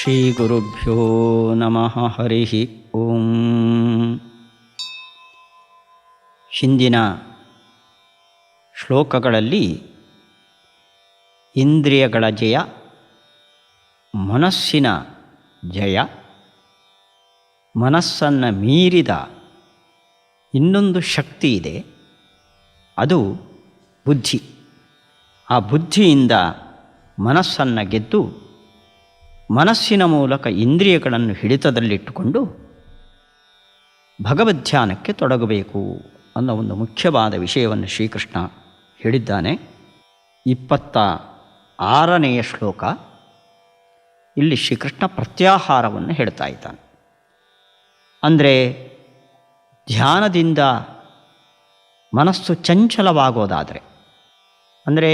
ಶ್ರೀ ಗುರುಭ್ಯೋ ನಮಃ. ಹರಿ ಓಂ. ಹಿಂದಿನ ಶ್ಲೋಕಗಳಲ್ಲಿ ಇಂದ್ರಿಯಗಳ ಜಯ, ಮನಸ್ಸಿನ ಜಯ, ಮನಸ್ಸನ್ನು ಮೀರಿದ ಇನ್ನೊಂದು ಶಕ್ತಿ ಇದೆ, ಅದು ಬುದ್ಧಿ. ಆ ಬುದ್ಧಿಯಿಂದ ಮನಸ್ಸನ್ನು ಗೆದ್ದು ಮನಸ್ಸಿನ ಮೂಲಕ ಇಂದ್ರಿಯಗಳನ್ನು ಹಿಡಿತದಲ್ಲಿಟ್ಟುಕೊಂಡು ಭಗವದ್ಧ್ಯಾನಕ್ಕೆ ತೊಡಗಬೇಕು ಅನ್ನೋ ಒಂದು ಮುಖ್ಯವಾದ ವಿಷಯವನ್ನು ಶ್ರೀಕೃಷ್ಣ ಹೇಳಿದ್ದಾನೆ. 26ನೆಯ ಶ್ಲೋಕ. ಇಲ್ಲಿ ಶ್ರೀಕೃಷ್ಣ ಪ್ರತ್ಯಾಹಾರವನ್ನು ಹೇಳ್ತಾ ಇದ್ದಾನೆ. ಅಂದರೆ ಧ್ಯಾನದಿಂದ ಮನಸ್ಸು ಚಂಚಲವಾಗೋದಾದರೆ, ಅಂದರೆ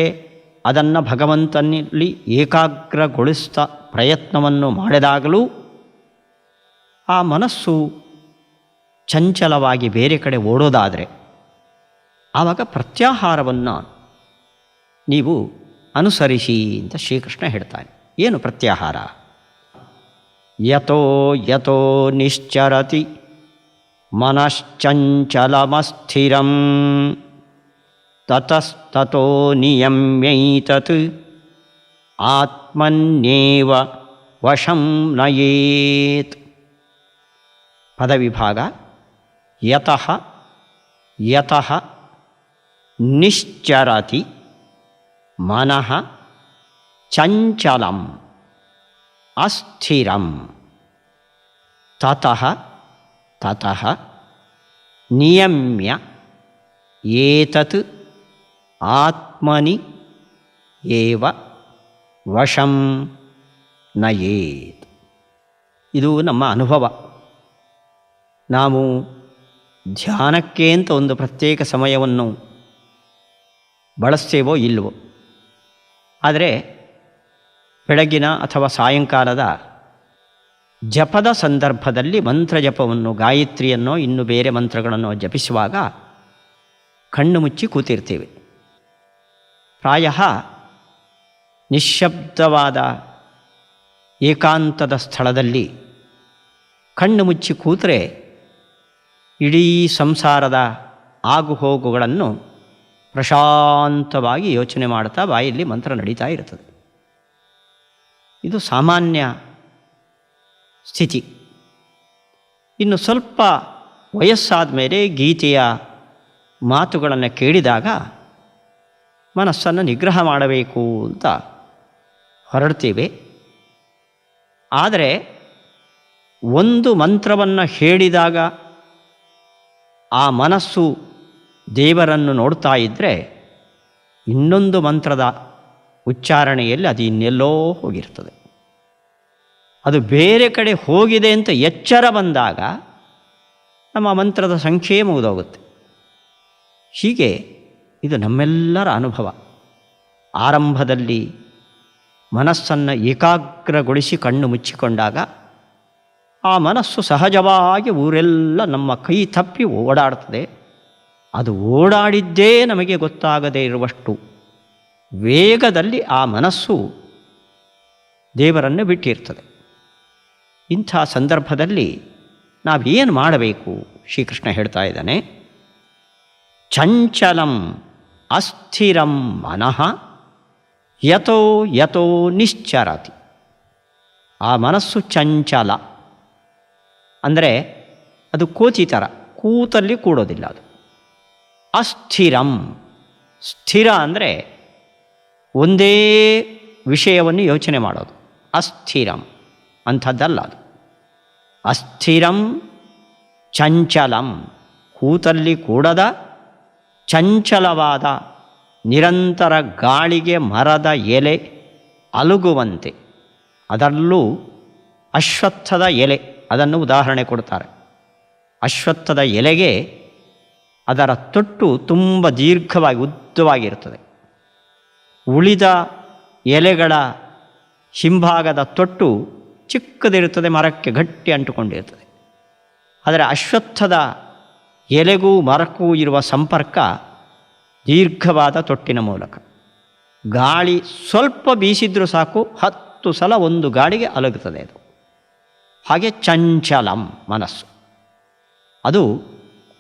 ಅದನ್ನು ಭಗವಂತನಲ್ಲಿ ಏಕಾಗ್ರಗೊಳಿಸ್ತಾ ಪ್ರಯತ್ನವನ್ನು ಮಾಡಿದಾಗಲೂ ಆ ಮನಸ್ಸು ಚಂಚಲವಾಗಿ ಬೇರೆ ಕಡೆ ಓಡೋದಾದರೆ, ಆವಾಗ ಪ್ರತ್ಯಾಹಾರವನ್ನು ನೀವು ಅನುಸರಿಸಿ ಅಂತ ಶ್ರೀಕೃಷ್ಣ ಹೇಳ್ತಾನೆ. ಏನು ಪ್ರತ್ಯಾಹಾರ? ಯತೋ ಯತೋ ನಿಶ್ಚರತಿ ಮನಶ್ಚಂಚಲಮಸ್ಥಿರಂ ತತಸ್ತತೋ ನಿಯಮ್ಯೈತತ್ ಆತ್ಮನ್ಯೇವ ವಶಂ ನಯೇತ್. ಪದವಿಭಾಗ. ಯತಃ ಯತಃ ನಿಶ್ಚರತಿ ಮನಃ ಚಂಚಲಂ ಅಸ್ಥಿರಂ ತತಃ ತತಃ ನಿಯಮ್ಯ ಏತತ್ ಆತ್ಮನಿ ಏವ ವಶಂ ನಯೇತ್. ಇದು ನಮ್ಮ ಅನುಭವ. ನಾವು ಧ್ಯಾನಕ್ಕೆ ಅಂತ ಒಂದು ಪ್ರತ್ಯೇಕ ಸಮಯವನ್ನು ಬಳಸ್ತೇವೋ ಇಲ್ಲವೋ, ಆದರೆ ಬೆಳಗಿನ ಅಥವಾ ಸಾಯಂಕಾಲದ ಜಪದ ಸಂದರ್ಭದಲ್ಲಿ ಮಂತ್ರ ಜಪವನ್ನು, ಗಾಯತ್ರಿಯನ್ನೋ ಇನ್ನು ಬೇರೆ ಮಂತ್ರಗಳನ್ನು ಜಪಿಸುವಾಗ ಕಣ್ಣು ಮುಚ್ಚಿ ಕೂತಿರ್ತೀವಿ. ಪ್ರಾಯ ನಿಶ್ಶಬ್ದವಾದ ಏಕಾಂತದ ಸ್ಥಳದಲ್ಲಿ ಕಣ್ಣು ಮುಚ್ಚಿ ಕೂತರೆ ಇಡೀ ಸಂಸಾರದ ಆಗುಹೋಗುಗಳನ್ನು ಪ್ರಶಾಂತವಾಗಿ ಯೋಚನೆ ಮಾಡ್ತಾ ಬಾಯಲ್ಲಿ ಮಂತ್ರ ನಡೀತಾ ಇರ್ತದೆ. ಇದು ಸಾಮಾನ್ಯ ಸ್ಥಿತಿ. ಇನ್ನು ಸ್ವಲ್ಪ ವಯಸ್ಸಾದ ಮೇಲೆ ಗೀತೆಯ ಮಾತುಗಳನ್ನು ಕೇಳಿದಾಗ ಮನಸ್ಸನ್ನು ನಿಗ್ರಹ ಮಾಡಬೇಕು ಅಂತ ಹೊರಡ್ತೀವಿ. ಆದರೆ ಒಂದು ಮಂತ್ರವನ್ನು ಹೇಳಿದಾಗ ಆ ಮನಸ್ಸು ದೇವರನ್ನು ನೋಡ್ತಾ ಇದ್ದರೆ, ಇನ್ನೊಂದು ಮಂತ್ರದ ಉಚ್ಚಾರಣೆಯಲ್ಲಿ ಅದು ಇನ್ನೆಲ್ಲೋ ಹೋಗಿರ್ತದೆ. ಅದು ಬೇರೆ ಕಡೆ ಹೋಗಿದೆ ಅಂತ ಎಚ್ಚರ ಬಂದಾಗ ನಮ್ಮ ಮಂತ್ರದ ಸಂಖ್ಯೆ ಮುಗಿದೋಗುತ್ತೆ. ಹೀಗೆ ಇದು ನಮ್ಮೆಲ್ಲರ ಅನುಭವ. ಆರಂಭದಲ್ಲಿ ಮನಸ್ಸನ್ನು ಏಕಾಗ್ರಗೊಳಿಸಿ ಕಣ್ಣು ಮುಚ್ಚಿಕೊಂಡಾಗ ಆ ಮನಸ್ಸು ಸಹಜವಾಗಿ ಊರೆಲ್ಲ ನಮ್ಮ ಕೈ ತಪ್ಪಿ ಓಡಾಡ್ತದೆ. ಅದು ಓಡಾಡಿದ್ದೇ ನಮಗೆ ಗೊತ್ತಾಗದೇ ಇರುವಷ್ಟು ವೇಗದಲ್ಲಿ ಆ ಮನಸ್ಸು ದೇವರನ್ನು ಬಿಟ್ಟಿರ್ತದೆ. ಇಂಥ ಸಂದರ್ಭದಲ್ಲಿ ನಾವೇನು ಮಾಡಬೇಕು? ಶ್ರೀಕೃಷ್ಣ ಹೇಳ್ತಾ ಇದ್ದಾನೆ, ಚಂಚಲಂ ಅಸ್ಥಿರಂ ಮನಃ ಯತೋ ಯತೋ ನಿಶ್ಚರತಿ. ಆ ಮನಸ್ಸು ಚಂಚಲ ಅಂದರೆ ಅದು ಕೋತಿ ಥರ ಕೂತಲ್ಲಿ ಕೂಡೋದಿಲ್ಲ. ಅದು ಅಸ್ಥಿರಂ. ಸ್ಥಿರ ಅಂದರೆ ಒಂದೇ ವಿಷಯವನ್ನು ಯೋಚನೆ ಮಾಡೋದು. ಅಸ್ಥಿರಂ ಅಂಥದ್ದಲ್ಲ ಅದು. ಅಸ್ಥಿರಂ ಚಂಚಲಂ, ಕೂತಲ್ಲಿ ಕೂಡದ ಚಂಚಲವಾದ, ನಿರಂತರ ಗಾಳಿಗೆ ಮರದ ಎಲೆ ಅಲುಗುವಂತೆ. ಅದರಲ್ಲೂ ಅಶ್ವತ್ಥದ ಎಲೆ, ಅದನ್ನು ಉದಾಹರಣೆ ಕೊಡ್ತಾರೆ. ಅಶ್ವತ್ಥದ ಎಲೆಗೆ ಅದರ ತೊಟ್ಟು ತುಂಬ ದೀರ್ಘವಾಗಿ ಉದ್ದವಾಗಿರ್ತದೆ. ಉಳಿದ ಎಲೆಗಳ ಹಿಂಭಾಗದ ತೊಟ್ಟು ಚಿಕ್ಕದಿರುತ್ತದೆ, ಮರಕ್ಕೆ ಗಟ್ಟಿ ಅಂಟುಕೊಂಡಿರ್ತದೆ. ಆದರೆ ಅಶ್ವತ್ಥದ ಎಲೆಗೂ ಮರಕ್ಕೂ ಇರುವ ಸಂಪರ್ಕ ದೀರ್ಘವಾದ ತೊಟ್ಟಿನ ಮೂಲಕ. ಗಾಳಿ ಸ್ವಲ್ಪ ಬೀಸಿದ್ರೂ ಸಾಕು, 10 ಸಲ ಒಂದು ಗಾಳಿಗೆ ಅಲಗುತ್ತದೆ ಅದು. ಹಾಗೆ ಚಂಚಲಂ ಮನಸ್ಸು, ಅದು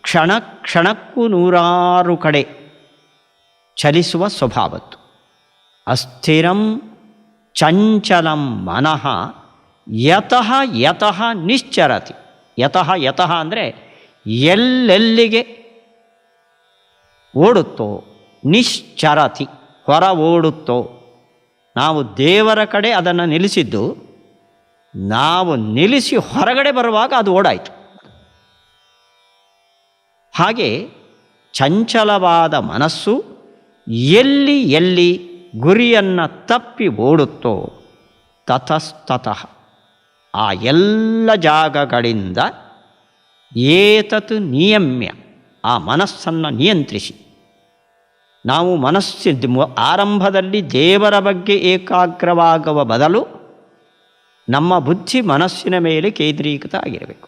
ಕ್ಷಣ ಕ್ಷಣಕ್ಕೂ ನೂರಾರು ಕಡೆ ಚಲಿಸುವ ಸ್ವಭಾವದ್ದು. ಅಸ್ಥಿರಂ ಚಂಚಲಂ ಮನಃ ಯತಃ ಯತಃ ನಿಶ್ಚರತಿ. ಯತಃ ಯತಃ ಅಂದರೆ ಎಲ್ಲೆಲ್ಲಿಗೆ ಓಡುತ್ತೋ, ನಿಶ್ಚರತಿ ಹೊರ ಓಡುತ್ತೋ. ನಾವು ದೇವರ ಕಡೆ ಅದನ್ನು ನಿಲ್ಲಿಸಿದ್ದು, ನಾವು ನಿಲ್ಲಿಸಿ ಹೊರಗಡೆ ಬರುವಾಗ ಅದು ಓಡಾಯಿತು. ಹಾಗೆ ಚಂಚಲವಾದ ಮನಸ್ಸು ಎಲ್ಲಿ ಎಲ್ಲಿ ಗುರಿಯನ್ನು ತಪ್ಪಿ ಓಡುತ್ತೋ ತತಸ್ತತಃ ಆ ಎಲ್ಲ ಜಾಗಗಳಿಂದ ಏತತ್ ನಿಯಮ್ಯ ಆ ಮನಸ್ಸನ್ನು ನಿಯಂತ್ರಿಸಿ. ನಾವು ಆರಂಭದಲ್ಲಿ ದೇವರ ಬಗ್ಗೆ ಏಕಾಗ್ರವಾಗುವ ಬದಲು ನಮ್ಮ ಬುದ್ಧಿ ಮನಸ್ಸಿನ ಮೇಲೆ ಕೇಂದ್ರೀಕೃತ ಆಗಿರಬೇಕು.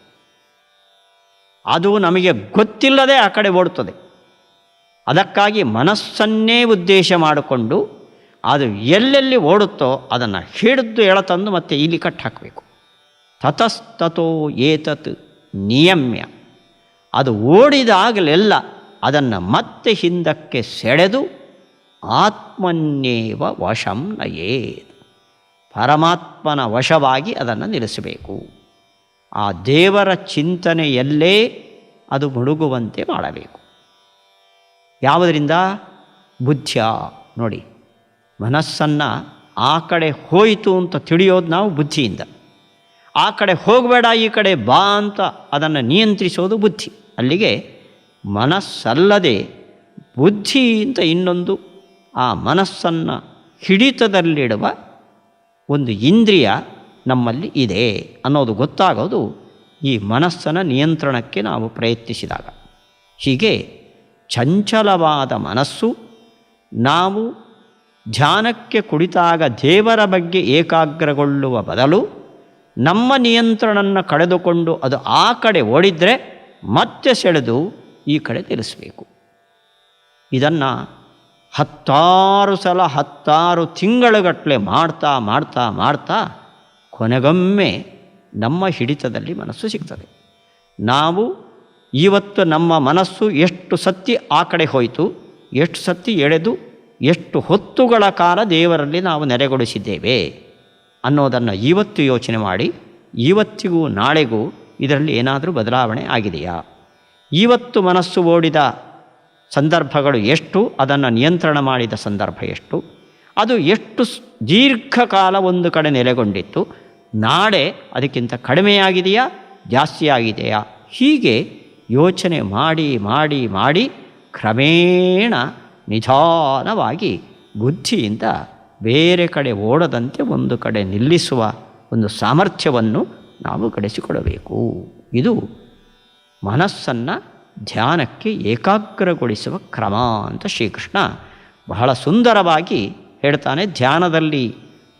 ಅದು ನಮಗೆ ಗೊತ್ತಿಲ್ಲದೆ ಆ ಕಡೆ ಓಡುತ್ತದೆ. ಅದಕ್ಕಾಗಿ ಮನಸ್ಸನ್ನೇ ಉದ್ದೇಶ ಮಾಡಿಕೊಂಡು ಅದು ಎಲ್ಲೆಲ್ಲಿ ಓಡುತ್ತೋ ಅದನ್ನು ಹಿಡಿದು ಎಳತಂದು ಮತ್ತೆ ಇಲ್ಲಿ ಕಟ್ಟಿ ಹಾಕಬೇಕು. ತತಸ್ತತೋ ಏತತ್ ನಿಯಮ್ಯ, ಅದು ಓಡಿದಾಗಲೆಲ್ಲ ಅದನ್ನು ಮತ್ತೆ ಹಿಂದಕ್ಕೆ ಸೆಳೆದು ಆತ್ಮನ್ನೇವ ವಶಂ ನಯೇತ್, ಪರಮಾತ್ಮನ ವಶವಾಗಿ ಅದನ್ನು ನಿಲ್ಲಿಸಬೇಕು. ಆ ದೇವರ ಚಿಂತನೆಯಲ್ಲೇ ಅದು ಮುಳುಗುವಂತೆ ಮಾಡಬೇಕು. ಯಾವುದರಿಂದ? ಬುದ್ಧಿಯ. ನೋಡಿ, ಮನಸ್ಸನ್ನು ಆ ಕಡೆ ಹೋಯಿತು ಅಂತ ತಿಳಿಯೋದು ನಾವು ಬುದ್ಧಿಯಿಂದ. ಆ ಕಡೆ ಹೋಗಬೇಡ ಈ ಕಡೆ ಬಾ ಅಂತ ಅದನ್ನು ನಿಯಂತ್ರಿಸೋದು ಬುದ್ಧಿ. ಅಲ್ಲಿಗೆ ಮನಸ್ಸಲ್ಲದೆ ಬುದ್ಧಿ ಅಂತ ಇನ್ನೊಂದು ಆ ಮನಸ್ಸನ್ನು ಹಿಡಿತದಲ್ಲಿಡುವ ಒಂದು ಇಂದ್ರಿಯ ನಮ್ಮಲ್ಲಿ ಇದೆ ಅನ್ನೋದು ಗೊತ್ತಾಗೋದು ಈ ಮನಸ್ಸನ ನಿಯಂತ್ರಣಕ್ಕೆ ನಾವು ಪ್ರಯತ್ನಿಸಿದಾಗ. ಹೀಗೆ ಚಂಚಲವಾದ ಮನಸ್ಸು ನಾವು ಧ್ಯಾನಕ್ಕೆ ಕುಳಿತಾಗ ದೇವರ ಬಗ್ಗೆ ಏಕಾಗ್ರಗೊಳ್ಳುವ ಬದಲು ನಮ್ಮ ನಿಯಂತ್ರಣವನ್ನು ಕಳೆದುಕೊಂಡು ಅದು ಆ ಕಡೆ ಓಡಿದರೆ ಮತ್ತೆ ಸೆಳೆದು ಈ ಕಡೆ ತಿಳಿಸಬೇಕು. ಇದನ್ನು 10 ಸಲ 10 ತಿಂಗಳುಗಟ್ಟಲೆ ಮಾಡ್ತಾ ಮಾಡ್ತಾ ಮಾಡ್ತಾ ಕೊನೆಗೊಮ್ಮೆ ನಮ್ಮ ಹಿಡಿತದಲ್ಲಿ ಮನಸ್ಸು ಸಿಗ್ತದೆ. ನಾವು ಇವತ್ತು ನಮ್ಮ ಮನಸ್ಸು ಎಷ್ಟು ಸತಿ ಆ ಕಡೆ ಹೋಯಿತು, ಎಷ್ಟು ಸತಿ ಎಳೆದು ಎಷ್ಟು ಹೊತ್ತುಗಳ ಕಾಲ ದೇವರಲ್ಲಿ ನಾವು ನೆಲೆಗೊಳಿಸಿದ್ದೇವೆ ಅನ್ನೋದನ್ನು ಇವತ್ತು ಯೋಚನೆ ಮಾಡಿ, ಇವತ್ತಿಗೂ ನಾಳೆಗೂ ಇದರಲ್ಲಿ ಏನಾದರೂ ಬದಲಾವಣೆ ಆಗಿದೆಯಾ? ಇವತ್ತು ಮನಸ್ಸು ಓಡಿದ ಸಂದರ್ಭಗಳು ಎಷ್ಟು, ಅದನ್ನು ನಿಯಂತ್ರಣ ಮಾಡಿದ ಸಂದರ್ಭ ಎಷ್ಟು, ಅದು ಎಷ್ಟು ದೀರ್ಘಕಾಲ ಒಂದು ಕಡೆ ನೆಲೆಗೊಂಡಿತ್ತು, ನಾಳೆ ಅದಕ್ಕಿಂತ ಕಡಿಮೆಯಾಗಿದೆಯಾ ಜಾಸ್ತಿ ಆಗಿದೆಯಾ? ಹೀಗೆ ಯೋಚನೆ ಮಾಡಿ ಮಾಡಿ ಮಾಡಿ ಕ್ರಮೇಣ ನಿಧಾನವಾಗಿ ಬುದ್ಧಿಯಿಂದ ಬೇರೆ ಕಡೆ ಓಡದಂತೆ ಒಂದು ಕಡೆ ನಿಲ್ಲಿಸುವ ಒಂದು ಸಾಮರ್ಥ್ಯವನ್ನು ನಾವು ಗಳಿಸಿಕೊಳ್ಳಬೇಕು. ಇದು ಮನಸ್ಸನ್ನು ಧ್ಯಾನಕ್ಕೆ ಏಕಾಗ್ರಗೊಳಿಸುವ ಕ್ರಮ ಅಂತ ಶ್ರೀಕೃಷ್ಣ ಬಹಳ ಸುಂದರವಾಗಿ ಹೇಳ್ತಾನೆ. ಧ್ಯಾನದಲ್ಲಿ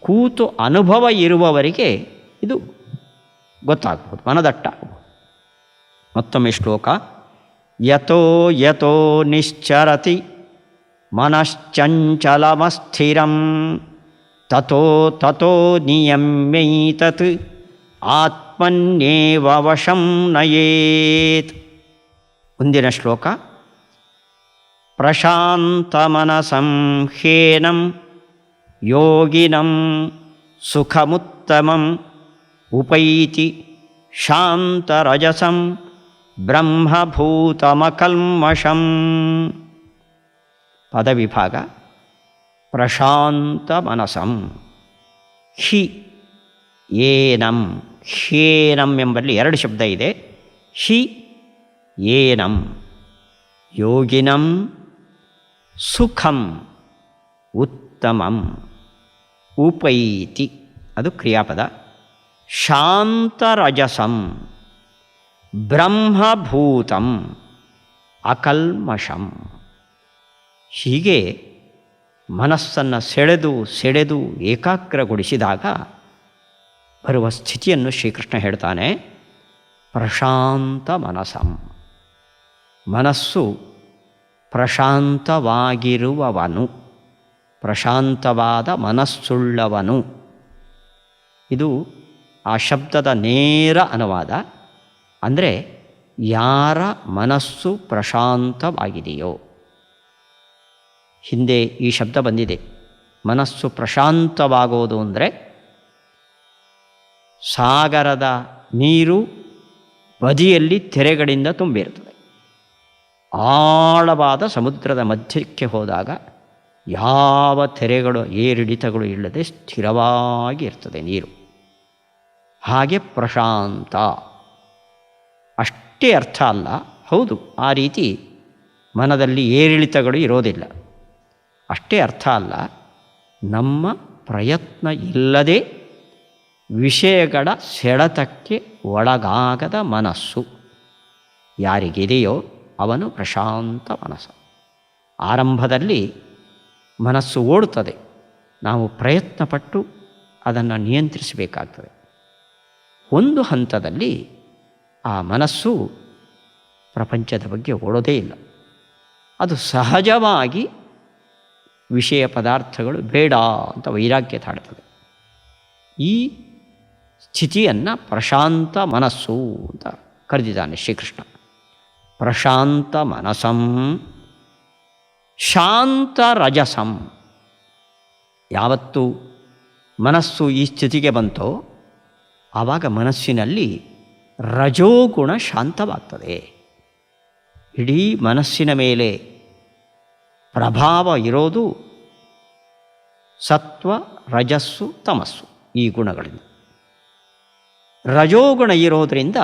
ಕೂತು ಅನುಭವ ಇರುವವರಿಗೆ ಇದು ಗೊತ್ತಾಗ್ಬೋದು, ಮನದಟ್ಟಾಗ್ಬೋದು. ಮತ್ತೊಮ್ಮೆ ಶ್ಲೋಕ. ಯತೋ ಯತೋ ನಿಶ್ಚರತಿ ಮನಶ್ಚಂಚಲಮಸ್ಥಿರಂ ತತೋ ತತೋ ನಿಯಮ್ಯೈತತ್ ಆತ್ಮನ್ಯೇವ ವಶಂ ನಯೇತ್. ಮುಂದಿನ ಶ್ಲೋಕ. ಪ್ರಶಾಂತಮನಸಂ ಹ್ಯೇನಂ ಯೋಗಿನಂ ಸುಖಮುತ್ತಮಂ ಉಪೈತಿ ಶಾಂತರಜಸಂ ಬ್ರಹ್ಮಭೂತಮಕಲ್ಮಷಂ. ಪದವಿಭಾಗ. ಪ್ರಶಾಂತಮನಸಂ ಹಿ ಏನಂ. ಹ್ಯೇನಂ ಎಂಬಲ್ಲಿ 2 ಶಬ್ದ ಇದೆ. ಹಿ ಏನಂ ಯೋಗಿನಂ ಸುಖಂ ಉತ್ತಮಂ ಉಪೈತಿ ಅದು ಕ್ರಿಯಾಪದ. ಶಾಂತರಜಸಂ ಬ್ರಹ್ಮಭೂತಂ ಅಕಲ್ಮಷಂ. ಹೀಗೆ ಮನಸ್ಸನ್ನು ಸೆಳೆದು ಸೆಳೆದು ಏಕಾಗ್ರಗೊಳಿಸಿದಾಗ ಬರುವ ಸ್ಥಿತಿಯನ್ನು ಶ್ರೀಕೃಷ್ಣ ಹೇಳ್ತಾನೆ. ಪ್ರಶಾಂತ ಮನಸಂ, ಮನಸ್ಸು ಪ್ರಶಾಂತವಾಗಿರುವವನು, ಪ್ರಶಾಂತವಾದ ಮನಸ್ಸುಳ್ಳವನು. ಇದು ಆ ಶಬ್ದದ ನೇರ ಅನುವಾದ ಅಂದರೆ ಯಾರ ಮನಸ್ಸು ಪ್ರಶಾಂತವಾಗಿದೆಯೋ. ಹಿಂದೆ ಈ ಶಬ್ದ ಬಂದಿದೆ. ಮನಸ್ಸು ಪ್ರಶಾಂತವಾಗೋದು ಅಂದರೆ ಸಾಗರದ ನೀರು ಬದಿಯಲ್ಲಿ ತೆರೆಗಳಿಂದ ತುಂಬಿರ್ತದೆ. ಆಳವಾದ ಸಮುದ್ರದ ಮಧ್ಯಕ್ಕೆ ಹೋದಾಗ ಯಾವ ತೆರೆಗಳು ಏರಿಳಿತಗಳು ಇಲ್ಲದೆ ಸ್ಥಿರವಾಗಿ ಇರ್ತದೆ ನೀರು. ಹಾಗೆ ಪ್ರಶಾಂತ ಅಷ್ಟೇ ಅರ್ಥ ಅಲ್ಲ, ಹೌದು, ಆ ರೀತಿ ಮನದಲ್ಲಿ ಏರಿಳಿತಗಳು ಇರೋದಿಲ್ಲ. ಅಷ್ಟೇ ಅರ್ಥ ಅಲ್ಲ, ನಮ್ಮ ಪ್ರಯತ್ನ ಇಲ್ಲದೆ ವಿಷಯಗಳ ಸೆಳೆತಕ್ಕೆ ಒಳಗಾಗದ ಮನಸ್ಸು ಯಾರಿಗಿದೆಯೋ ಅವನು ಪ್ರಶಾಂತ ಮನಸ್ಸು. ಆರಂಭದಲ್ಲಿ ಮನಸ್ಸು ಓಡುತ್ತದೆ, ನಾವು ಪ್ರಯತ್ನಪಟ್ಟು ಅದನ್ನು ನಿಯಂತ್ರಿಸಬೇಕಾಗ್ತದೆ. ಒಂದು ಹಂತದಲ್ಲಿ ಆ ಮನಸ್ಸು ಪ್ರಪಂಚದ ಬಗ್ಗೆ ಓಡೋದೇ ಇಲ್ಲ, ಅದು ಸಹಜವಾಗಿ ವಿಷಯ ಪದಾರ್ಥಗಳು ಬೇಡ ಅಂತ ವೈರಾಗ್ಯ ತಾಡ್ತದೆ. ಈ ಸ್ಥಿತಿಯನ್ನು ಪ್ರಶಾಂತ ಮನಸ್ಸು ಅಂತ ಕರೆದಿದ್ದಾನೆ ಶ್ರೀಕೃಷ್ಣ. ಪ್ರಶಾಂತ ಮನಸಂ ಶಾಂತ ರಜಸಂ. ಯಾವತ್ತು ಮನಸ್ಸು ಈ ಸ್ಥಿತಿಗೆ ಬಂತೋ ಆವಾಗ ಮನಸ್ಸಿನಲ್ಲಿ ರಜೋಗುಣ ಶಾಂತವಾಗ್ತದೆ. ಇಡೀ ಮನಸ್ಸಿನ ಮೇಲೆ ಪ್ರಭಾವ ಇರೋದು ಸತ್ವ, ರಜಸ್ಸು, ತಮಸ್ಸು ಈ ಗುಣಗಳಿಂದ. ರಜೋಗುಣ ಇರೋದರಿಂದ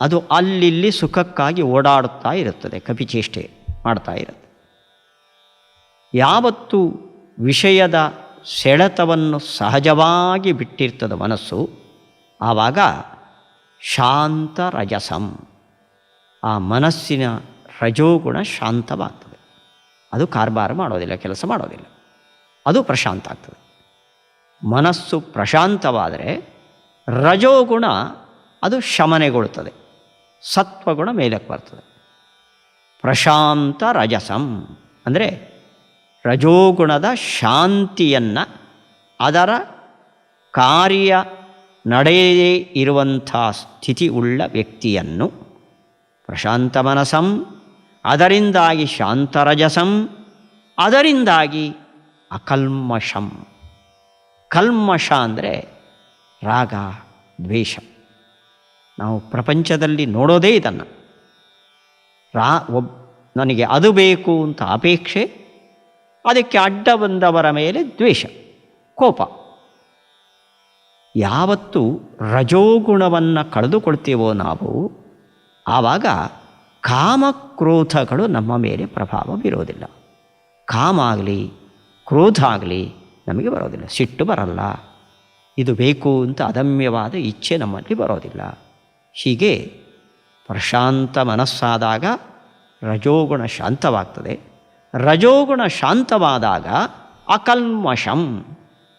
ಅದು ಅಲ್ಲಿಲ್ಲಿ ಸುಖಕ್ಕಾಗಿ ಓಡಾಡುತ್ತಾ ಇರುತ್ತದೆ, ಕಪಿಚೇಷ್ಟೆ ಮಾಡ್ತಾ ಇರುತ್ತೆ. ಯಾವತ್ತು ವಿಷಯದ ಸೆಳೆತವನ್ನು ಸಹಜವಾಗಿ ಬಿಟ್ಟಿರ್ತದ ಮನಸ್ಸು, ಆವಾಗ ಶಾಂತ ರಜಸಂ, ಆ ಮನಸ್ಸಿನ ರಜೋಗುಣ ಶಾಂತವಾಗ್ತದೆ. ಅದು ಕಾರ್ಬಾರ ಮಾಡೋದಿಲ್ಲ, ಕೆಲಸ ಮಾಡೋದಿಲ್ಲ, ಅದು ಪ್ರಶಾಂತ ಆಗ್ತದೆ. ಮನಸ್ಸು ಪ್ರಶಾಂತವಾದರೆ ರಜೋಗುಣ ಅದು ಶಮನೆಗೊಳ್ಳುತ್ತದೆ, ಸತ್ವಗುಣ ಮೇಲಕ್ಕೆ ಬರ್ತದೆ. ಪ್ರಶಾಂತ ರಜಸಂ ಅಂದರೆ ರಜೋಗುಣದ ಶಾಂತಿಯನ್ನು, ಅದರ ಕಾರ್ಯ ನಡೆಯದೇ ಇರುವಂಥ ಸ್ಥಿತಿ ಉಳ್ಳ ವ್ಯಕ್ತಿಯನ್ನು ಪ್ರಶಾಂತ ಮನಸಂ, ಅದರಿಂದಾಗಿ ಶಾಂತರಜಸಂ, ಅದರಿಂದಾಗಿ ಅಕಲ್ಮಷಂ. ಕಲ್ಮಷ ಅಂದರೆ ರಾಗ, ದ್ವೇಷ. ನಾವು ಪ್ರಪಂಚದಲ್ಲಿ ನೋಡೋದೇ ಇದನ್ನು. ನನಗೆ ಅದು ಬೇಕು ಅಂತ ಅಪೇಕ್ಷೆ, ಅದಕ್ಕೆ ಅಡ್ಡ ಬಂದವರ ಮೇಲೆ ದ್ವೇಷ, ಕೋಪ. ಯಾವತ್ತು ರಜೋಗುಣವನ್ನು ಕಳೆದುಕೊಳ್ತೀವೋ ನಾವು, ಆವಾಗ ಕಾಮಕ್ರೋಧಗಳು ನಮ್ಮ ಮೇಲೆ ಪ್ರಭಾವ ಬೀರೋದಿಲ್ಲ. ಕಾಮ ಆಗಲಿ ಕ್ರೋಧ ಆಗಲಿ ನಮಗೆ ಬರೋದಿಲ್ಲ. ಸಿಟ್ಟು ಬರಲ್ಲ, ಇದು ಬೇಕು ಅಂತ ಅದಮ್ಯವಾದ ಇಚ್ಛೆ ನಮ್ಮಲ್ಲಿ ಬರೋದಿಲ್ಲ. ಹೀಗೆ ಪ್ರಶಾಂತ ಮನಸ್ಸಾದಾಗ ರಜೋಗುಣ ಶಾಂತವಾಗ್ತದೆ. ರಜೋಗುಣ ಶಾಂತವಾದಾಗ ಅಕಲ್ಮಷಂ,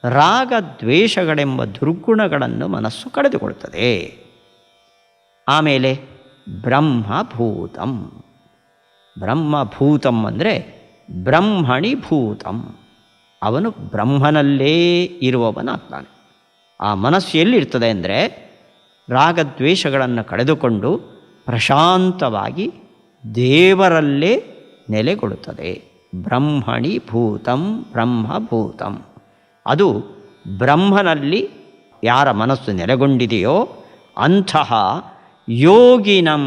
ರಾಗ ದ್ವೇಷಗಳೆಂಬ ದುರ್ಗುಣಗಳನ್ನು ಮನಸ್ಸು ಕಳೆದುಕೊಳ್ತದೆ. ಆಮೇಲೆ ಬ್ರಹ್ಮಭೂತಂ. ಬ್ರಹ್ಮಭೂತಂ ಅಂದರೆ ಬ್ರಹ್ಮಣಿ ಭೂತಂ, ಅವನು ಬ್ರಹ್ಮನಲ್ಲೇ ಇರುವವನಾಗ್ತಾನೆ. ಆ ಮನಸ್ಸು ಎಲ್ಲಿರ್ತದೆ ಅಂದರೆ ರಾಗದ್ವೇಷಗಳನ್ನು ಕಳೆದುಕೊಂಡು ಪ್ರಶಾಂತವಾಗಿ ದೇವರಲ್ಲೇ ನೆಲೆಗೊಳ್ಳುತ್ತದೆ. ಬ್ರಹ್ಮಣಿ ಭೂತಂ ಬ್ರಹ್ಮಭೂತಂ. ಅದು ಬ್ರಹ್ಮನಲ್ಲಿ ಯಾರ ಮನಸ್ಸು ನೆಲೆಗೊಂಡಿದೆಯೋ ಅಂತಹ ಯೋಗಿನಂ,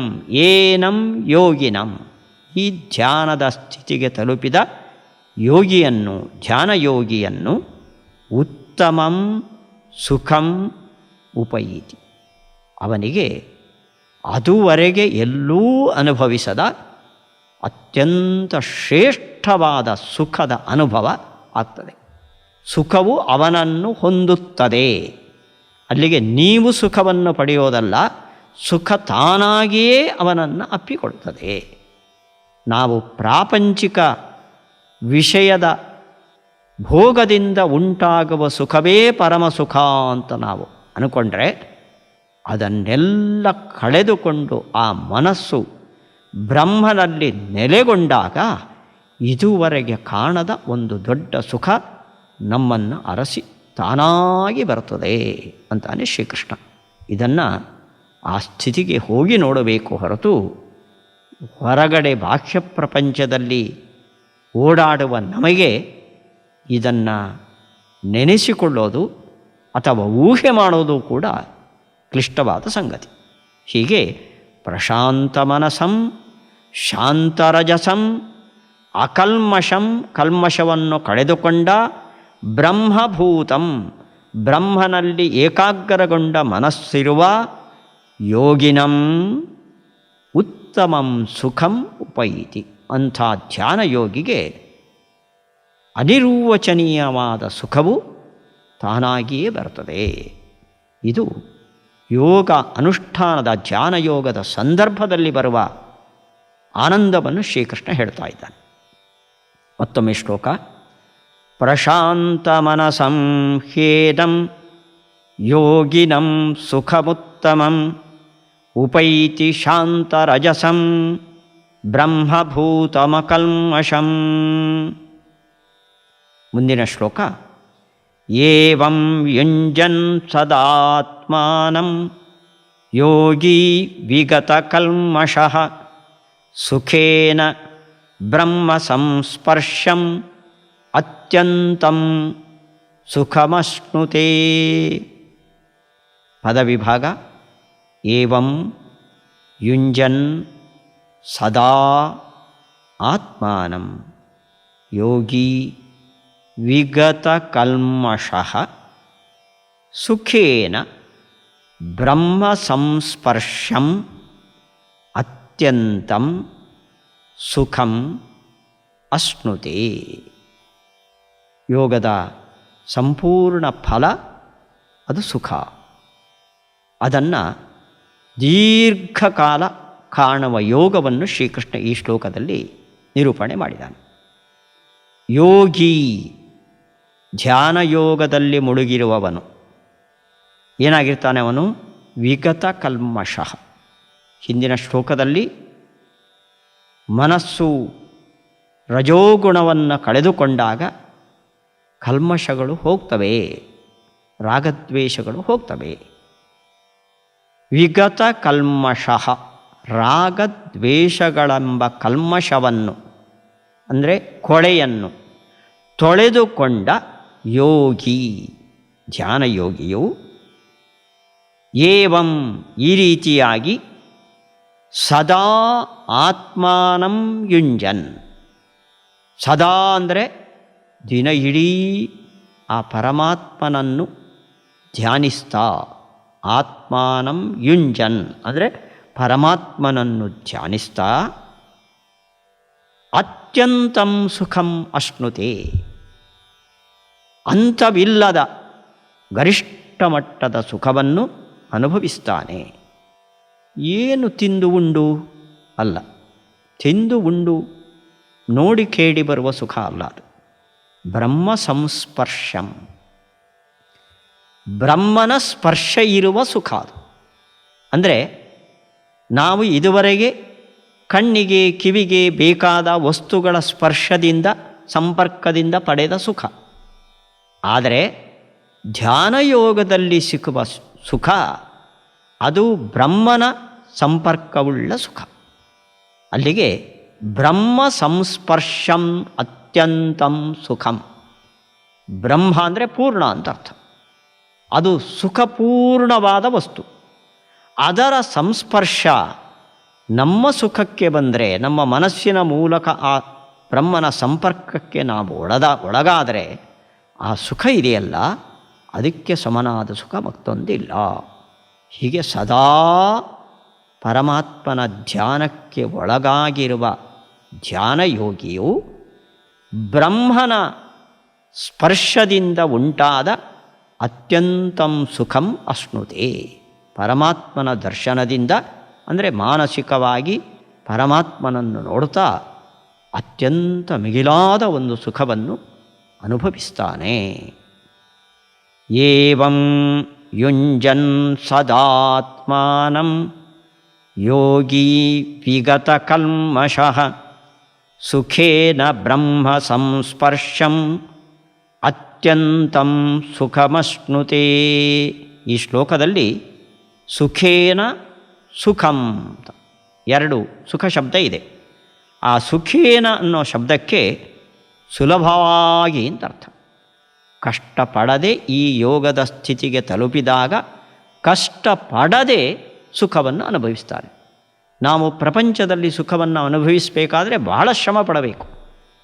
ಏನಂ ಯೋಗಿನಂ, ಈ ಧ್ಯಾನದ ಸ್ಥಿತಿಗೆ ತಲುಪಿದ ಯೋಗಿಯನ್ನು, ಧ್ಯಾನಯೋಗಿಯನ್ನು ಉತ್ತಮಂ ಸುಖಂ ಉಪೈತಿ, ಅವನಿಗೆ ಅದುವರೆಗೆ ಎಲ್ಲೂ ಅನುಭವಿಸದ ಅತ್ಯಂತ ಶ್ರೇಷ್ಠವಾದ ಸುಖದ ಅನುಭವ ಆಗ್ತದೆ. ಸುಖವು ಅವನನ್ನು ಹೊಂದುತ್ತದೆ. ಅಲ್ಲಿಗೆ ನೀವು ಸುಖವನ್ನು ಪಡೆಯೋದಲ್ಲ, ಸುಖ ತಾನಾಗಿಯೇ ಅವನನ್ನು ಅಪ್ಪಿಕೊಳ್ತದೆ. ನಾವು ಪ್ರಾಪಂಚಿಕ ವಿಷಯದ ಭೋಗದಿಂದ ಉಂಟಾಗುವ ಸುಖವೇ ಪರಮ ಸುಖ ಅಂತ ನಾವು ಅಂದ್ಕೊಂಡ್ರೆ, ಅದನ್ನೆಲ್ಲ ಕಳೆದುಕೊಂಡು ಆ ಮನಸ್ಸು ಬ್ರಹ್ಮನಲ್ಲಿ ನೆಲೆಗೊಂಡಾಗ ಇದುವರೆಗೆ ಕಾಣದ ಒಂದು ದೊಡ್ಡ ಸುಖ ನಮ್ಮನ್ನು ಅರಸಿ ತಾನಾಗಿ ಬರ್ತದೆ ಅಂತಾನೆ ಶ್ರೀಕೃಷ್ಣ. ಇದನ್ನು ಆ ಸ್ಥಿತಿಗೆ ಹೋಗಿ ನೋಡಬೇಕು ಹೊರತು ಹೊರಗಡೆ ಬಾಹ್ಯ ಪ್ರಪಂಚದಲ್ಲಿ ಓಡಾಡುವ ನಮಗೆ ಇದನ್ನು ನೆನೆಸಿಕೊಳ್ಳೋದು ಅಥವಾ ಊಹೆ ಮಾಡೋದು ಕೂಡ ಕ್ಲಿಷ್ಟವಾದ ಸಂಗತಿ. ಹೀಗೆ ಪ್ರಶಾಂತ ಮನಸಂ ಶಾಂತರಜಸಂ ಅಕಲ್ಮಷಂ, ಕಲ್ಮಷವನ್ನು ಕಳೆದುಕೊಂಡ ಬ್ರಹ್ಮಭೂತಂ, ಬ್ರಹ್ಮನಲ್ಲಿ ಏಕಾಗ್ರಗೊಂಡ ಮನಸ್ಸಿರುವ ಯೋಗಿನಂ ಉತ್ತಮಂ ಸುಖಂ ಉಪೈತಿ. ಅಂಥ ಧ್ಯಾನ ಯೋಗಿಗೆ ಅನಿರ್ವಚನೀಯವಾದ ಸುಖವು ತಾನಾಗಿಯೇ ಬರ್ತದೆ. ಇದು ಯೋಗ ಅನುಷ್ಠಾನದ ಧ್ಯಾನ ಯೋಗದ ಸಂದರ್ಭದಲ್ಲಿ ಬರುವ ಆನಂದವನ್ನು ಶ್ರೀಕೃಷ್ಣ ಹೇಳ್ತಾ ಇದ್ದಾನೆ. ಮತ್ತೊಮ್ಮೆ ಶ್ಲೋಕ. ಪ್ರಶಾಂತ ಮನಸಂ ಹ್ಯೇದಂ ಯೋಗಿನಂ ಸುಖಮುತ್ತಮಂ ಉಪೈತಿ ಶಾಂತರಜಸಂ ಬ್ರಹ್ಮಭೂತಮಕಲ್ಮಷಂ. ಮುಂದಿನ ಶ್ಲೋಕ. ಏವಂ ಯುಂಜನ್ ಸದಾತ್ಮಾನಂ ಯೋಗಿ ವಿಗತಕಲ್ಮಷಃ ಸುಖೇನ ಬ್ರಹ್ಮ ಸಂಸ್ಪರ್ಶಂ ಅತ್ಯಂತಂ ಸುಖಮಶ್ನುತೆ. ಪದವಿಭಾಗ. ಏವಂ ಯುಂಜನ್ ಸದಾ ಆತ್ಮಾನಂ ಯೋಗಿ ವಿಗತಕಲ್ಮಷಃ ಸುಖೇನ ಬ್ರಹ್ಮ ಸಂಸ್ಪರ್ಶಂ ಅತ್ಯಂತಂ ಸುಖಂ ಅಶ್ನುತೆ. ಯೋಗದ ಸಂಪೂರ್ಣ ಫಲ ಅದು ಸುಖ. ಅದನ್ನು ದೀರ್ಘಕಾಲ ಕಾಣುವ ಯೋಗವನ್ನು ಶ್ರೀಕೃಷ್ಣ ಈ ಶ್ಲೋಕದಲ್ಲಿ ನಿರೂಪಣೆ ಮಾಡಿದ್ದಾನೆ. ಯೋಗಿ, ಧ್ಯಾನ ಯೋಗದಲ್ಲಿ ಮುಳುಗಿರುವವನು ಏನಾಗಿರ್ತಾನೆ? ಅವನು ವಿಗತ ಕಲ್ಮಷಃ. ಹಿಂದಿನ ಶ್ಲೋಕದಲ್ಲಿ ಮನಸ್ಸು ರಜೋಗುಣವನ್ನು ಕಳೆದುಕೊಂಡಾಗ ಕಲ್ಮಷಗಳು ಹೋಗ್ತವೆ, ರಾಗದ್ವೇಷಗಳು ಹೋಗ್ತವೆ. ವಿಗತ ಕಲ್ಮಷಃ, ರಾಗದ್ವೇಷಗಳೆಂಬ ಕಲ್ಮಷವನ್ನು ಅಂದರೆ ಕೊಳೆಯನ್ನು ತೊಳೆದುಕೊಂಡ ಯೋಗಿ, ಧ್ಯಾನಯೋಗಿಯು ಏವಂ ಈ ರೀತಿಯಾಗಿ ಸದಾ ಆತ್ಮಾನಂ ಯುಂಜನ್, ಸದಾ ಅಂದರೆ ದಿನ ಇಡೀ ಆ ಪರಮಾತ್ಮನನ್ನು ಧ್ಯಾನಿಸ್ತಾ, ಆತ್ಮಾನಂ ಯುಂಜನ್ ಅಂದರೆ ಪರಮಾತ್ಮನನ್ನು ಧ್ಯಾನಿಸ್ತಾ ಅತ್ಯಂತಂ ಸುಖಂ ಅಶ್ನುತೆ, ಅಂತವಿಲ್ಲದ ಗರಿಷ್ಠ ಮಟ್ಟದ ಸುಖವನ್ನು ಅನುಭವಿಸ್ತಾನೆ. ಏನು ತಿಂದು ಉಂಡು ಅಲ್ಲ, ತಿಂದು ಉಂಡು ನೋಡಿ ಕೇಳಿ ಬರುವ ಸುಖ ಅಲ್ಲ ಅದು. ಬ್ರಹ್ಮ ಸಂಸ್ಪರ್ಶಂ, ಬ್ರಹ್ಮನ ಸ್ಪರ್ಶ ಇರುವ ಸುಖ ಅದು. ಅಂದರೆ ನಾವು ಇದುವರೆಗೆ ಕಣ್ಣಿಗೆ ಕಿವಿಗೆ ಬೇಕಾದ ವಸ್ತುಗಳ ಸ್ಪರ್ಶದಿಂದ ಸಂಪರ್ಕದಿಂದ ಪಡೆದ ಸುಖ. ಆದರೆ ಧ್ಯಾನಯೋಗದಲ್ಲಿ ಸಿಕ್ಕುವ ಸುಖ ಅದು ಬ್ರಹ್ಮನ ಸಂಪರ್ಕವುಳ್ಳ ಸುಖ. ಅಲ್ಲಿಗೆ ಬ್ರಹ್ಮ ಸಂಸ್ಪರ್ಶಂ ಅತ್ಯಂತಂ ಸುಖಂ. ಬ್ರಹ್ಮ ಅಂದರೆ ಪೂರ್ಣ ಅಂತ ಅರ್ಥ. ಅದು ಸುಖಪೂರ್ಣವಾದ ವಸ್ತು. ಅದರ ಸಂಸ್ಪರ್ಶ ನಮ್ಮ ಸುಖಕ್ಕೆ ಬಂದರೆ, ನಮ್ಮ ಮನಸ್ಸಿನ ಮೂಲಕ ಆ ಬ್ರಹ್ಮನ ಸಂಪರ್ಕಕ್ಕೆ ನಾವು ಒಳಗಾದರೆ ಆ ಸುಖ ಇದೆಯಲ್ಲ, ಅದಕ್ಕೆ ಸಮನಾದ ಸುಖ ಮತ್ತೊಂದಿಲ್ಲ. ಹೀಗೆ ಸದಾ ಪರಮಾತ್ಮನ ಧ್ಯಾನಕ್ಕೆ ಒಳಗಾಗಿರುವ ಧ್ಯಾನಯೋಗಿಯು ಬ್ರಹ್ಮನ ಸ್ಪರ್ಶದಿಂದ ಉಂಟಾದ ಅತ್ಯಂತಂ ಸುಖಂ ಅಶ್ನುತೆ. ಪರಮಾತ್ಮನ ದರ್ಶನದಿಂದ ಅಂದರೆ ಮಾನಸಿಕವಾಗಿ ಪರಮಾತ್ಮನನ್ನು ನೋಡುತ್ತಾ ಅತ್ಯಂತ ಮಿಗಿಲಾದ ಒಂದು ಸುಖವನ್ನು ಅನುಭವಿಸ್ತಾನೆ. ಏವಂ ಯುಂಜನ್ ಸದಾತ್ಮಾನಂ ಯೋಗಿ ವಿಗತ ಕಲ್ಮಷಃ ಸುಖೇನ ಬ್ರಹ್ಮ ಸಂಸ್ಪರ್ಶಂ ಅತ್ಯಂತಂ ಸುಖಮಶ್ನುತೆ. ಈ ಶ್ಲೋಕದಲ್ಲಿ ಸುಖೇನ ಸುಖಂ ಅಂತ ಎರಡು ಸುಖ ಶಬ್ದ ಇದೆ. ಆ ಸುಖೇನ ಅನ್ನೋ ಶಬ್ದಕ್ಕೆ ಸುಲಭವಾಗಿ ಅಂತ ಅರ್ಥ. ಕಷ್ಟಪಡದೆ ಈ ಯೋಗದ ಸ್ಥಿತಿಗೆ ತಲುಪಿದಾಗ ಕಷ್ಟಪಡದೆ ಸುಖವನ್ನು ಅನುಭವಿಸ್ತಾನೆ. ನಾವು ಪ್ರಪಂಚದಲ್ಲಿ ಸುಖವನ್ನು ಅನುಭವಿಸಬೇಕಾದ್ರೆ ಬಹಳ ಶ್ರಮ ಪಡಬೇಕು.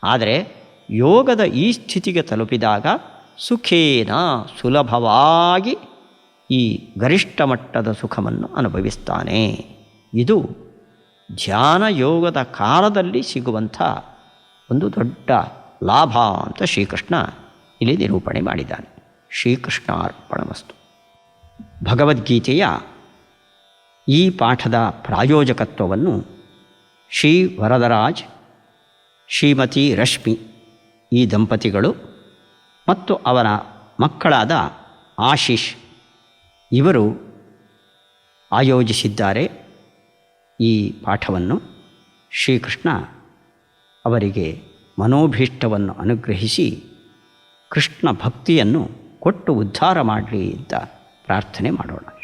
ಆದರೆ ಯೋಗದ ಈ ಸ್ಥಿತಿಗೆ ತಲುಪಿದಾಗ ಸುಖೇನ ಸುಲಭವಾಗಿ ಈ ಗರಿಷ್ಠ ಮಟ್ಟದ ಸುಖವನ್ನು ಅನುಭವಿಸ್ತಾನೆ. ಇದು ಧ್ಯಾನ ಯೋಗದ ಕಾಲದಲ್ಲಿ ಸಿಗುವಂಥ ಒಂದು ದೊಡ್ಡ ಲಾಭ ಅಂತ ಶ್ರೀಕೃಷ್ಣ ಇಲ್ಲಿ ನಿರೂಪಣೆ ಮಾಡಿದ್ದಾನೆ. ಶ್ರೀಕೃಷ್ಣಾರ್ಪಣಮಸ್ತು. ಭಗವದ್ಗೀತೆಯ ಈ ಪಾಠದ ಪ್ರಾಯೋಜಕತ್ವವನ್ನು ಶ್ರೀ ವರದರಾಜ್, ಶ್ರೀಮತಿ ರಶ್ಮಿ ಈ ದಂಪತಿಗಳು ಮತ್ತು ಅವರ ಮಕ್ಕಳಾದ ಆಶೀಶ್ ಇವರು ಆಯೋಜಿಸಿದ್ದಾರೆ. ಈ ಪಾಠವನ್ನು ಶ್ರೀಕೃಷ್ಣ ಅವರಿಗೆ ಮನೋಭೀಷ್ಟವನ್ನು ಅನುಗ್ರಹಿಸಿ ಕೃಷ್ಣ ಭಕ್ತಿಯನ್ನು ಕೊಟ್ಟು ಉದ್ಧಾರ ಮಾಡಲಿ ಅಂತ ಪ್ರಾರ್ಥನೆ ಮಾಡೋಣ.